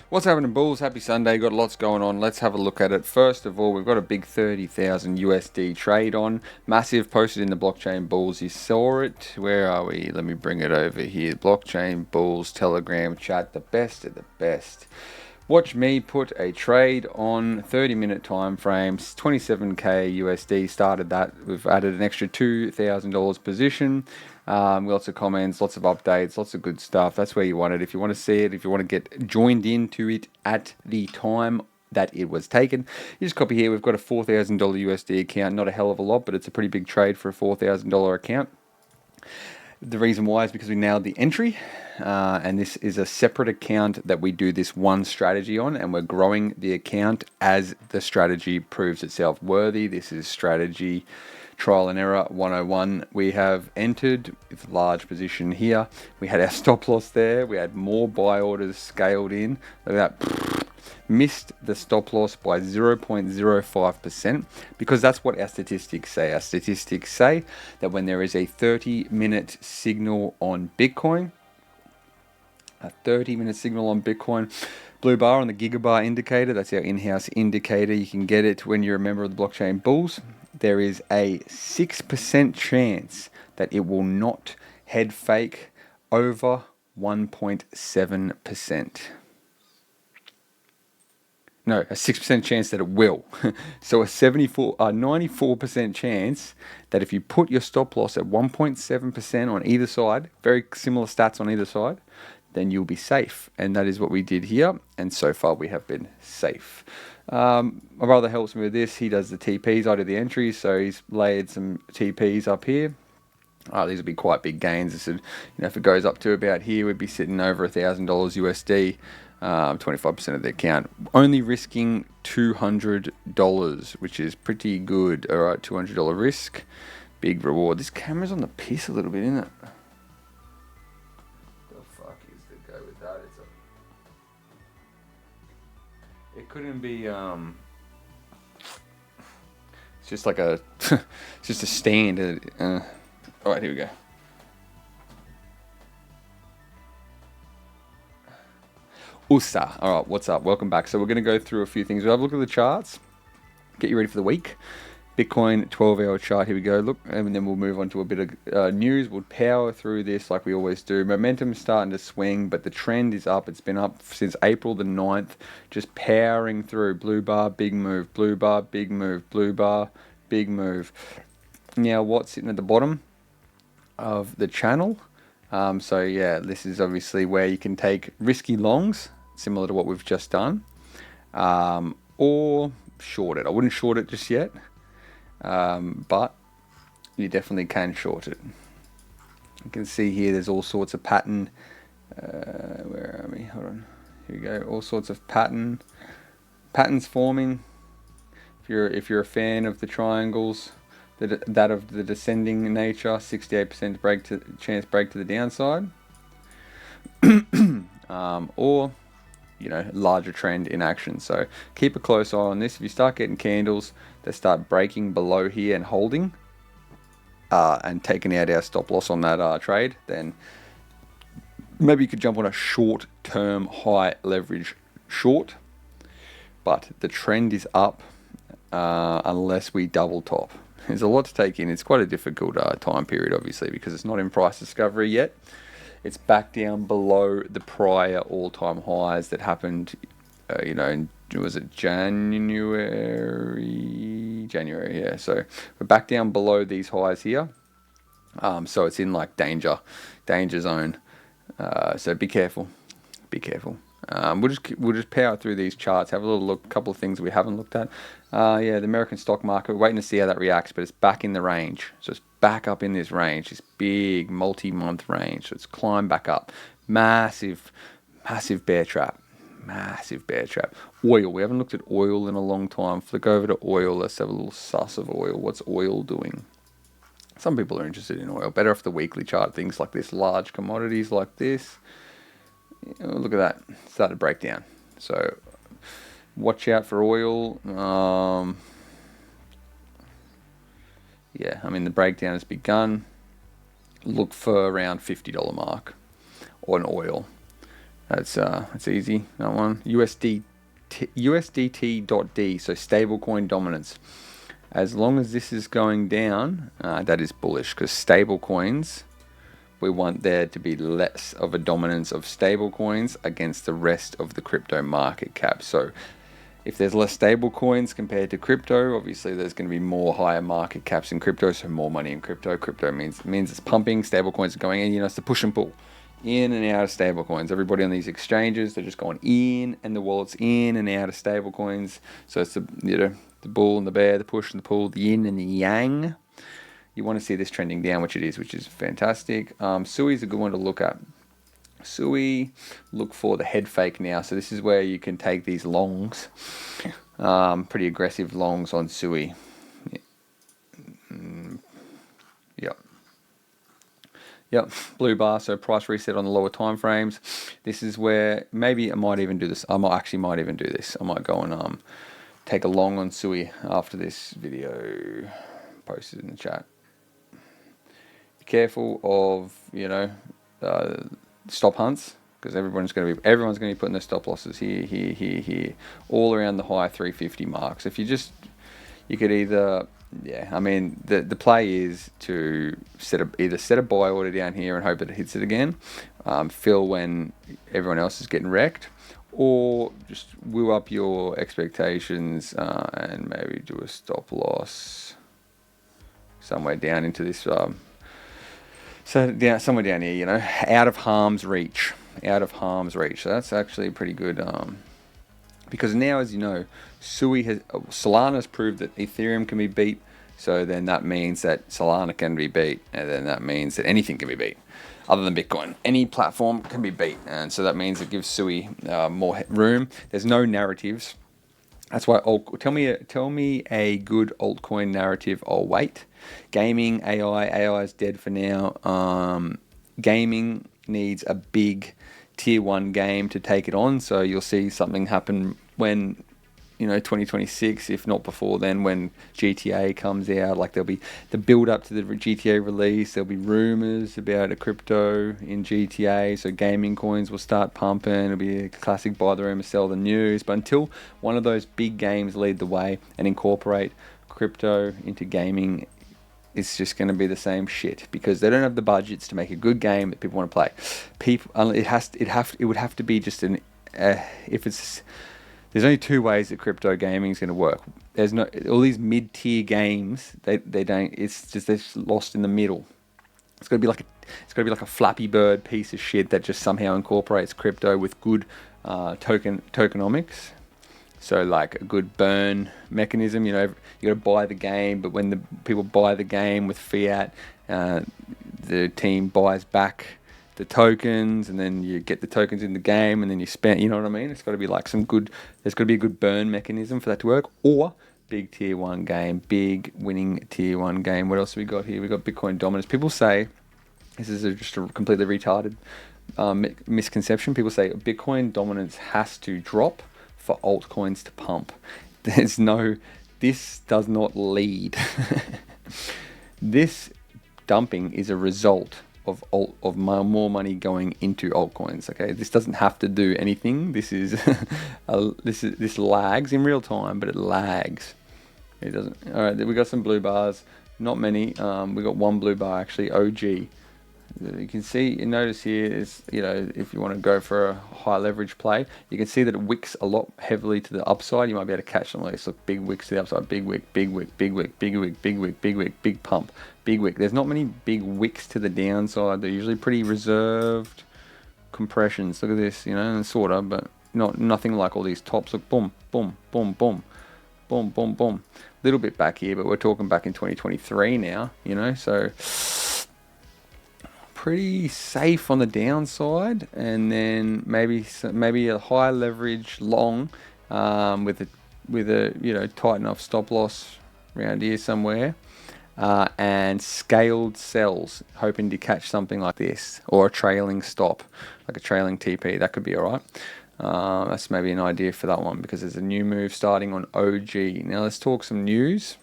What's happening, Bulls? Happy Sunday. Got lots going on. Let's have a look at it. First of all, we've got a big 30,000 USD trade on. Massive, posted in the Blockchain Bulls. You saw it. Where are we? Let me bring it over here. Blockchain Bulls Telegram chat. The best of the best. Watch me put a trade on 30-minute time frames, 27k USD. Started that. We've added an extra $2,000 position. Lots of comments, lots of updates, lots of good stuff. That's where you want it. If you want to see it, if you want to get joined into it at the time that it was taken, you just copy here. We've got a $4,000 USD account. Not a hell of a lot, but it's a pretty big trade for a $4,000 account. The reason why is because we nailed the entry, and this is a separate account that we do this one strategy on, and we're growing the account as the strategy proves itself worthy. This is strategy trial and error 101. We have entered with large position here. We had our stop loss there. We had more buy orders scaled in. Look at that. Missed the stop loss by 0.05% because that's what our statistics say. Our statistics say that when there is a 30-minute signal on Bitcoin, blue bar on the gigabar indicator, that's our in-house indicator. You can get it when you're a member of the Blockchain Bulls. There is a 6% chance that it will not head fake over 1.7%. No, a 6% chance that it will. So a 94% chance that if you put your stop loss at 1.7% on either side, very similar stats on either side, then you'll be safe. And that is what we did here. And so far we have been safe. My brother helps me with this. He does the TPs. I do the entries. So he's layered some TPs up here. These will be quite big gains. This would, if it goes up to about here, we'd be sitting over $1,000 USD. 25% of the account, only risking $200, which is pretty good. All right, $200 risk, big reward. This camera's on the piss a little bit, isn't it? The fuck is the go with that? It couldn't be. It's just like a, it's just a stand. All right, here we go. USA. All right, what's up? Welcome back. So we're going to go through a few things. We'll have a look at the charts, get you ready for the week. Bitcoin 12-hour chart. Here we go. Look, and then we'll move on to a bit of news. We'll power through this like we always do. Momentum's starting to swing, but the trend is up. It's been up since April the 9th, just powering through. Blue bar, big move. Blue bar, big move. Blue bar, big move. Now, what's sitting at the bottom of the channel? So yeah, this is obviously where you can take risky longs, similar to what we've just done, or short it. I wouldn't short it just yet, but you definitely can short it. You can see here there's all sorts of pattern. Where are we? Hold on. Here we go. All sorts of patterns forming. If you're a fan of the triangles, that of the descending nature, 68% chance break to the downside, or larger trend in action. So keep a close eye on this. If you start getting candles that start breaking below here and holding, and taking out our stop loss on that trade, then maybe you could jump on a short-term high leverage short. But the trend is up unless we double top. There's a lot to take in. It's quite a difficult time period, obviously, because it's not in price discovery yet. It's back down below the prior all-time highs that happened, was it January? January, yeah. So we're back down below these highs here. So it's in like danger zone. So be careful. We'll just power through these charts, have a little look, a couple of things we haven't looked at. The American stock market, we're waiting to see how that reacts, but it's back in the range. So it's back up in this range, this big multi-month range. So it's climbed back up. Massive bear trap. Oil, we haven't looked at oil in a long time. Flick over to oil. Let's have a little suss of oil. What's oil doing? Some people are interested in oil. Better off the weekly chart, things like this, large commodities like this. Look at that, started to break down. So watch out for oil. The breakdown has begun. Look for around $50 mark on oil. That's easy. That one. USDT.D. So stablecoin dominance. As long as this is going down, that is bullish, because stablecoins, we want there to be less of a dominance of stablecoins against the rest of the crypto market cap. So if there's less stable coins compared to crypto, obviously there's going to be more higher market caps in crypto, so more money in crypto. Crypto means it's pumping, stable coins are going in, it's the push and pull in and out of stable coins. Everybody on these exchanges, they're just going in, and the wallets in and out of stable coins. So it's the bull and the bear, the push and the pull, the yin and the yang. You want to see this trending down, which is fantastic. SUI is a good one to look at. SUI, look for the head fake now. So this is where you can take these longs, pretty aggressive longs on SUI. Yep, blue bar, so price reset on the lower time frames. This is where maybe I might even do this. I might even do this. I might go and take a long on SUI after this video. Posted in the chat. Be careful of stop hunts, because everyone's going to be putting their stop losses here, all around the high 350 marks. If you could either, the play is to either set a buy order down here and hope that it hits it again, fill when everyone else is getting wrecked, or just woo up your expectations and maybe do a stop loss somewhere down into this. Somewhere down here, out of harm's reach. So that's actually pretty good. Because now, as you know, Solana's proved that Ethereum can be beat. So then that means that Solana can be beat, and then that means that anything can be beat, other than Bitcoin. Any platform can be beat, and so that means it gives SUI more room. There's no narratives. That's why tell me a good altcoin narrative. I'll wait. Gaming, AI is dead for now. Gaming needs a big tier 1 game to take it on, so you'll see something happen when 2026, if not before then, when GTA comes out. Like, there'll be the build up to the GTA release, there'll be rumors about a crypto in GTA, so gaming coins will start pumping. It'll be a classic buy the rumor, sell the news. But until one of those big games lead the way and incorporate crypto into gaming, it's just going to be the same shit, because they don't have the budgets to make a good game that people want to play. It would have to be just there's only two ways that crypto gaming is going to work. There's no all these mid-tier games. They don't. It's just they're just lost in the middle. It's got to be like a Flappy Bird piece of shit that just somehow incorporates crypto with good tokenomics. So like a good burn mechanism. You got to buy the game, but when the people buy the game with fiat, the team buys back the tokens, and then you get the tokens in the game, and then you spend. You know what I mean? It's got to be like there's got to be a good burn mechanism for that to work, or big tier 1 game, big winning tier 1 game. What else have we got here? We got Bitcoin dominance. People say this is just a completely retarded misconception. People say Bitcoin dominance has to drop for altcoins to pump. This does not lead. This dumping is a result of more money going into altcoins. Okay, this doesn't have to do anything. This lags in real time, but it lags. It doesn't. All right, we got some blue bars. Not many. We got one blue bar actually. OG. You can see, you notice here is, if you want to go for a high leverage play, you can see that it wicks a lot heavily to the upside. You might be able to catch some of these. Look, big wicks to the upside, big wick, big wick, big wick, big wick, big wick, big wick, big pump, big wick. There's not many big wicks to the downside. They're usually pretty reserved compressions. Look at this, and sort of, but nothing like all these tops. Look, boom, boom, boom, boom, boom, boom, boom. Little bit back here, but we're talking back in 2023 now, so pretty safe on the downside, and then maybe a high leverage long with a tight enough stop loss around here somewhere, and scaled sells, hoping to catch something like this, or a trailing stop, like a trailing TP. That could be all right. That's maybe an idea for that one, because there's a new move starting on OG. Now let's talk some news.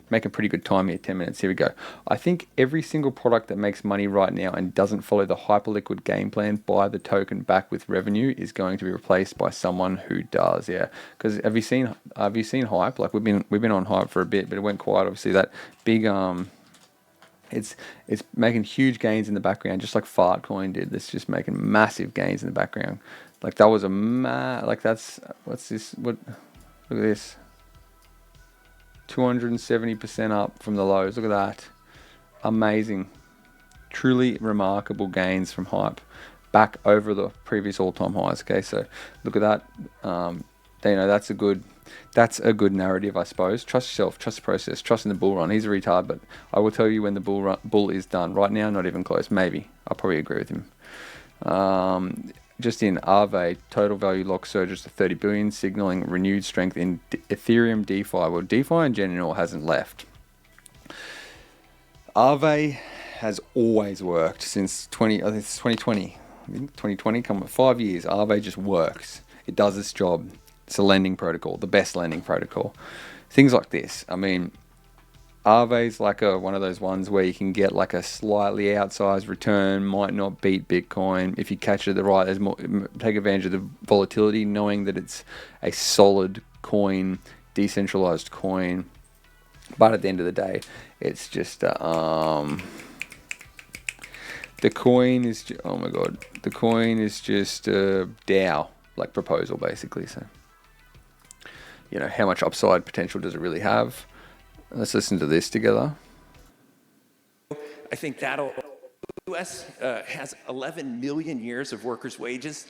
Making pretty good time here, 10 minutes. Here we go. I think every single product that makes money right now and doesn't follow the Hyperliquid game plan, buy the token back with revenue, is going to be replaced by someone who does. Yeah, because have you seen Hype? Like we've been on Hype for a bit, but it went quiet. Obviously, that big it's making huge gains in the background, just like Fartcoin did. It's just making massive gains in the background. Like that was like that's what's this? What? Look at this. 270% up from the lows. Look at that. Amazing. Truly remarkable gains from Hype back over the previous all-time highs. Okay, so look at that. That's a good narrative, I suppose. Trust yourself, trust the process, trust in the bull run. He's a retard, but I will tell you when the bull is done. Right now, not even close. Maybe. I'll probably agree with him. Just in Aave, total value lock surges to 30 billion, signaling renewed strength in Ethereum DeFi. Well, DeFi in general hasn't left. Aave has always worked since 2020. I think 2020, come on, 5 years. Aave just works. It does its job. It's a lending protocol, the best lending protocol. Things like this. I mean, Aave's like one of those ones where you can get like a slightly outsized return, might not beat Bitcoin. If you catch it at the right, take advantage of the volatility, knowing that it's a solid coin, decentralized coin. But at the end of the day, it's just the coin is oh my god, the coin is just a DAO like proposal basically. So how much upside potential does it really have? Let's listen to this together. I think the U.S. has 11 million years of workers' wages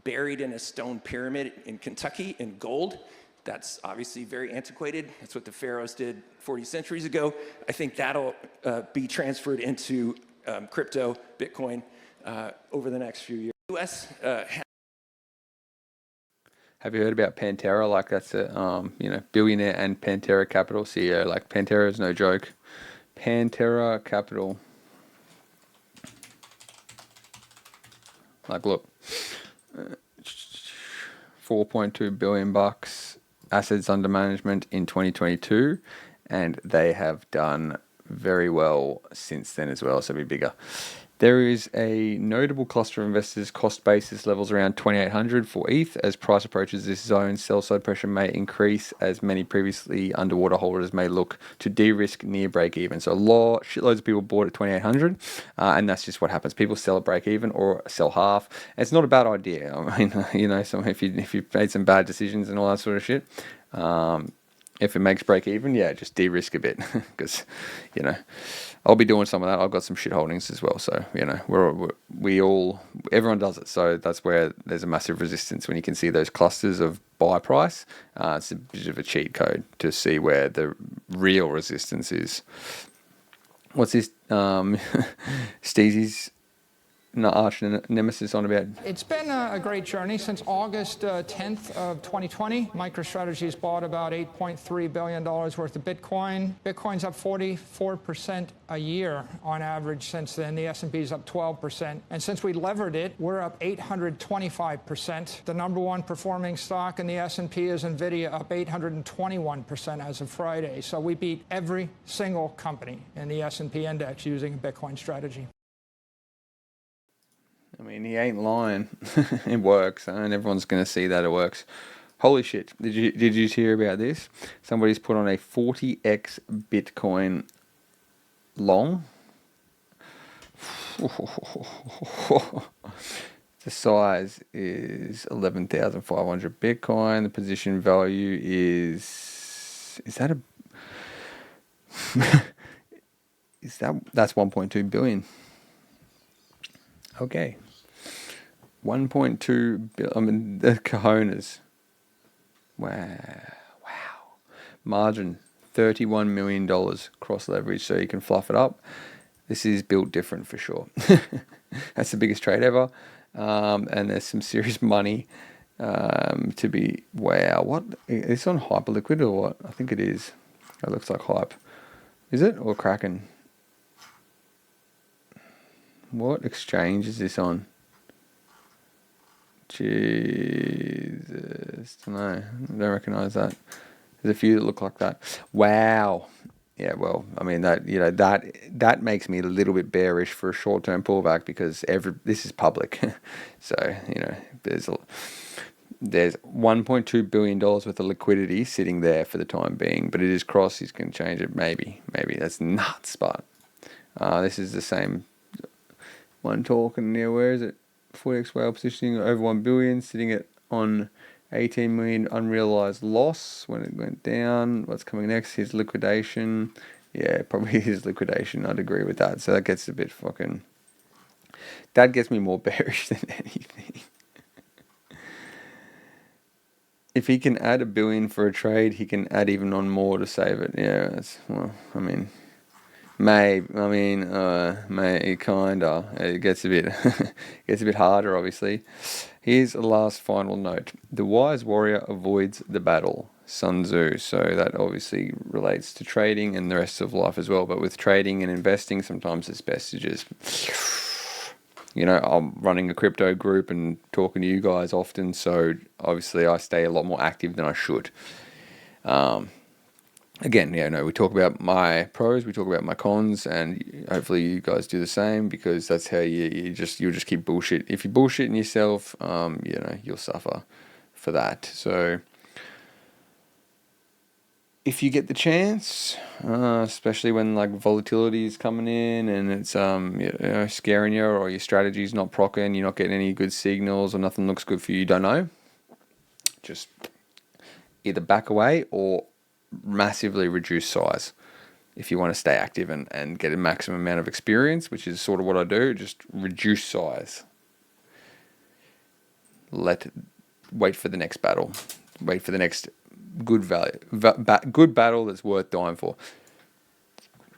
buried in a stone pyramid in Kentucky in gold. That's obviously very antiquated. That's what the pharaohs did 40 centuries ago. I think that'll be transferred into crypto, Bitcoin, over the next few years. The U.S. Have you heard about Pantera? Like that's a billionaire and Pantera Capital CEO. Like Pantera is no joke. Pantera Capital. Like look, 4.2 billion bucks assets under management in 2022, and they have done very well since then as well. So be bigger. There is a notable cluster of investors' cost basis levels around 2,800 for ETH. As price approaches this zone, sell-side pressure may increase as many previously underwater holders may look to de-risk near break-even. So shitloads of people bought at 2,800, and that's just what happens. People sell at break-even or sell half. And it's not a bad idea. I mean, so if you've made some bad decisions and all that sort of shit, if it makes break-even, yeah, just de-risk a bit because, I'll be doing some of that. I've got some shit holdings as well. So, everyone does it. So that's where there's a massive resistance when you can see those clusters of buy price. It's a bit of a cheat code to see where the real resistance is. What's this? Steezy's arch nemesis on about. It's been a great journey since August 10th of 2020. MicroStrategy's bought about $8.3 billion worth of Bitcoin. Bitcoin's up 44% a year on average since then. The S&P's up 12%. And since we levered it, we're up 825%. The number one performing stock in the S&P is NVIDIA, up 821% as of Friday. So we beat every single company in the S&P index using a Bitcoin strategy. I mean, he ain't lying. It works, and everyone's going to see that it works. Holy shit! Did you hear about this? Somebody's put on a 40x Bitcoin long. The size is 11,500 Bitcoin. The position value is that a that's 1.2 billion. Okay. 1.2 billion. I mean, the cojones. Wow. Margin, $31 million cross leverage, so you can fluff it up. This is built different for sure. That's the biggest trade ever. And there's some serious money to be. Wow. What? It's on Hyperliquid or what? I think it is. It looks like Hype. Is it? Or Kraken? What exchange is this on? Jesus. I don't know. I don't recognize that. There's a few that look like that. Wow. Yeah, well, I mean that makes me a little bit bearish for a short-term pullback because this is public, so there's $1.2 billion worth of liquidity sitting there for the time being, but it is cross. He's going to change it, maybe that's nuts, but this is the same one talking here. Where is it? 40x whale positioning over 1 billion, sitting at on 18 million unrealized loss when it went down. What's coming next? His liquidation. Yeah, probably his liquidation. I'd agree with that. So that gets a bit fucking. That gets me more bearish than anything. If he can add $1 billion for a trade, he can add even on more to save it. Yeah, I mean. Maybe, kinda. It gets a bit harder, obviously. Here's a last final note. The wise warrior avoids the battle. Sun Tzu. So that obviously relates to trading and the rest of life as well. But with trading and investing, sometimes it's best to just, I'm running a crypto group and talking to you guys often. So obviously I stay a lot more active than I should. Again, we talk about my pros, we talk about my cons, and hopefully you guys do the same because that's how you'll just keep bullshit. If you bullshitting yourself, you'll suffer for that. So if you get the chance, especially when like volatility is coming in and it's scaring you, or your strategy's not procking, you're not getting any good signals, or nothing looks good for you, you don't know, just either back away or massively reduce size if you want to stay active and get a maximum amount of experience, which is sort of what I do. Just reduce size. Wait for the next battle. Wait for the next good battle that's worth dying for.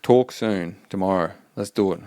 Talk soon tomorrow. Let's do it.